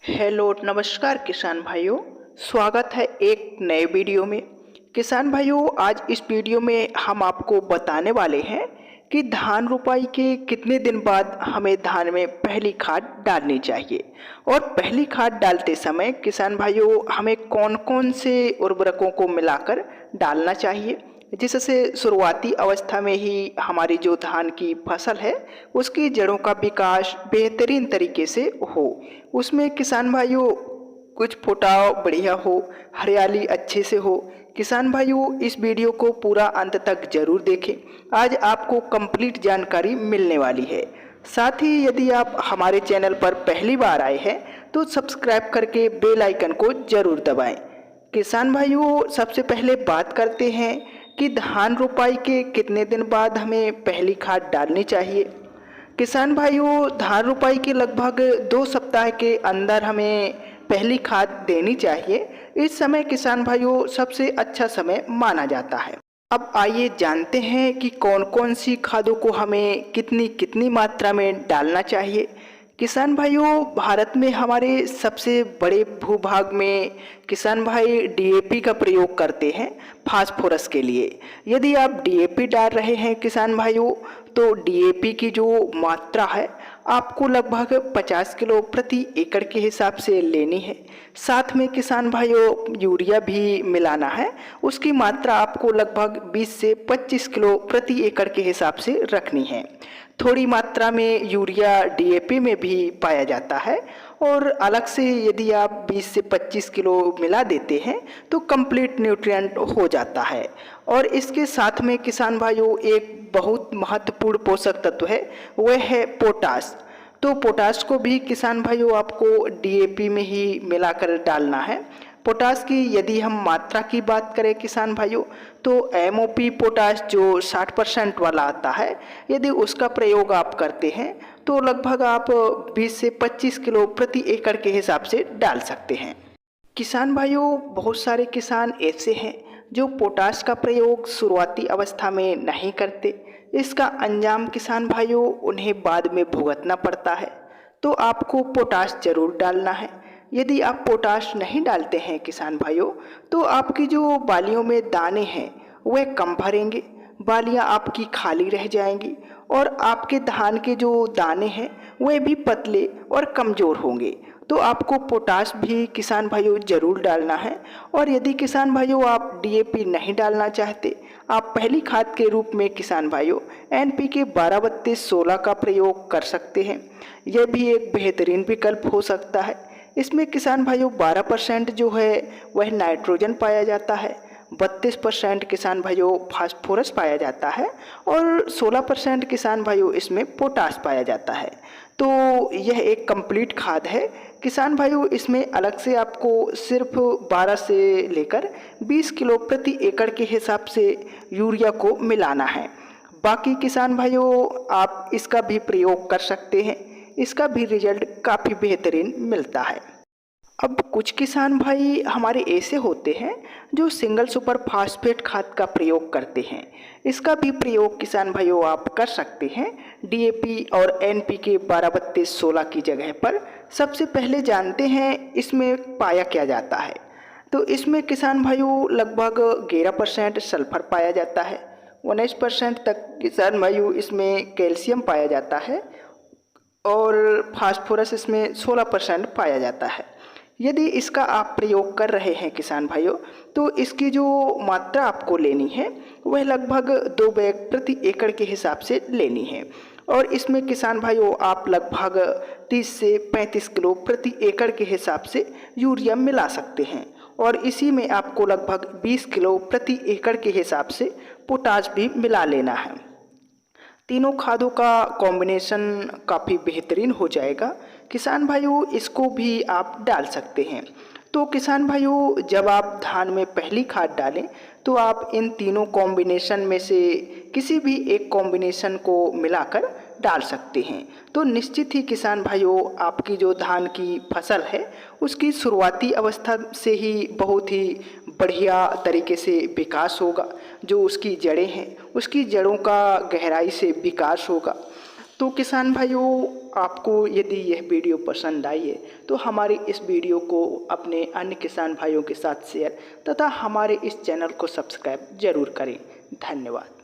Hello नमस्कार किसान भाइयों। स्वागत है एक नए वीडियो में। किसान भाइयों, आज इस वीडियो में हम आपको बताने वाले हैं कि धान रोपाई के कितने दिन बाद हमें धान में पहली खाद डालनी चाहिए और पहली खाद डालते समय किसान भाइयों हमें कौन कौन से उर्वरकों को मिलाकर डालना चाहिए, जिससे शुरुआती अवस्था में ही हमारी जो धान की फसल है उसकी जड़ों का विकास बेहतरीन तरीके से हो। उसमें किसान भाइयों कुछ फुटाव बढ़िया हो, हरियाली अच्छे से हो। किसान भाइयों इस वीडियो को पूरा अंत तक जरूर देखें, आज आपको कंप्लीट जानकारी मिलने वाली है। साथ ही यदि आप हमारे चैनल पर पहली बार आए हैं तो सब्सक्राइब करके बेल आइकन को जरूर दबाएं। किसान भाइयों, सबसे पहले बात करते हैं कि धान रोपाई के कितने दिन बाद हमें पहली खाद डालनी चाहिए। किसान भाइयों, धान रोपाई के लगभग 2 सप्ताह के अंदर हमें पहली खाद देनी चाहिए। इस समय किसान भाइयों सबसे अच्छा समय माना जाता है। अब आइए जानते हैं कि कौन कौन सी खादों को हमें कितनी कितनी मात्रा में डालना चाहिए। किसान भाइयों, भारत में हमारे सबसे बड़े भूभाग में किसान भाई डीएपी का प्रयोग करते हैं फास्फोरस के लिए। यदि आप डीएपी डाल रहे हैं किसान भाइयों, तो डीएपी की जो मात्रा है आपको लगभग 50 किलो प्रति एकड़ के हिसाब से लेनी है। साथ में किसान भाइयों यूरिया भी मिलाना है, उसकी मात्रा आपको लगभग 20 से 25 किलो प्रति एकड़ के हिसाब से रखनी है। थोड़ी मात्रा में यूरिया डीएपी में भी पाया जाता है और अलग से यदि आप 20 से 25 किलो मिला देते हैं तो कंप्लीट न्यूट्रिएंट हो जाता है। और इसके साथ में किसान भाइयों एक बहुत महत्वपूर्ण पोषक तत्व है, वह है पोटाश। तो पोटाश को भी किसान भाइयों आपको डीएपी में ही मिलाकर डालना है। पोटाश की यदि हम मात्रा की बात करें किसान भाइयों, तो एमओपी पोटाश जो 60% वाला आता है, यदि उसका प्रयोग आप करते हैं तो लगभग आप 20 से 25 किलो प्रति एकड़ के हिसाब से डाल सकते हैं। किसान भाइयों, बहुत सारे किसान ऐसे हैं जो पोटाश का प्रयोग शुरुआती अवस्था में नहीं करते। इसका अंजाम किसान भाइयों उन्हें बाद में भुगतना पड़ता है। तो आपको पोटाश जरूर डालना है। यदि आप पोटाश नहीं डालते हैं किसान भाइयों, तो आपकी जो बालियों में दाने हैं वह कम भरेंगे, बालियां आपकी खाली रह जाएंगी और आपके धान के जो दाने हैं वह भी पतले और कमज़ोर होंगे। तो आपको पोटाश भी किसान भाइयों ज़रूर डालना है। और यदि किसान भाइयों आप डीएपी नहीं डालना चाहते, आप पहली खाद के रूप में किसान भाइयों एनपीके 12-32-16 का प्रयोग कर सकते हैं। यह भी एक बेहतरीन विकल्प हो सकता है। इसमें किसान भाइयों 12% जो है वह नाइट्रोजन पाया जाता है, 32% किसान भाइयों फास्फोरस पाया जाता है और 16% किसान भाइयों इसमें पोटाश पाया जाता है। तो यह एक कंप्लीट खाद है किसान भाइयों। इसमें अलग से आपको सिर्फ 12 से लेकर 20 किलो प्रति एकड़ के हिसाब से यूरिया को मिलाना है। बाकी किसान भाइयों आप इसका भी प्रयोग कर सकते हैं, इसका भी रिजल्ट काफ़ी बेहतरीन मिलता है। अब कुछ किसान भाई हमारे ऐसे होते हैं जो सिंगल सुपर फास्फेट खाद का प्रयोग करते हैं। इसका भी प्रयोग किसान भाइयों आप कर सकते हैं डीएपी और एनपीके 12-32-16 की जगह पर। सबसे पहले जानते हैं इसमें पाया क्या जाता है। तो इसमें किसान भाइयों लगभग 11% सल्फर पाया जाता है, 19% तक किसान भाइयों इसमें कैल्शियम पाया जाता है और फास्फोरस इसमें 16% पाया जाता है। यदि इसका आप प्रयोग कर रहे हैं किसान भाइयों, तो इसकी जो मात्रा आपको लेनी है वह लगभग 2 बैग प्रति एकड़ के हिसाब से लेनी है। और इसमें किसान भाइयों आप लगभग 30 से 35 किलो प्रति एकड़ के हिसाब से यूरिया मिला सकते हैं और इसी में आपको लगभग 20 किलो प्रति एकड़ के हिसाब से पोटाश भी मिला लेना है। तीनों खादों का कॉम्बिनेशन काफ़ी बेहतरीन हो जाएगा किसान भाइयों, इसको भी आप डाल सकते हैं। तो किसान भाइयों जब आप धान में पहली खाद डालें तो आप इन तीनों कॉम्बिनेशन में से किसी भी एक कॉम्बिनेशन को मिलाकर डाल सकते हैं। तो निश्चित ही किसान भाइयों आपकी जो धान की फसल है उसकी शुरुआती अवस्था से ही बहुत ही बढ़िया तरीके से विकास होगा। जो उसकी जड़ें हैं उसकी जड़ों का गहराई से विकास होगा। तो किसान भाइयों, आपको यदि यह वीडियो पसंद आई है तो हमारे इस वीडियो को अपने अन्य किसान भाइयों के साथ शेयर तथा हमारे इस चैनल को सब्सक्राइब जरूर करें। धन्यवाद।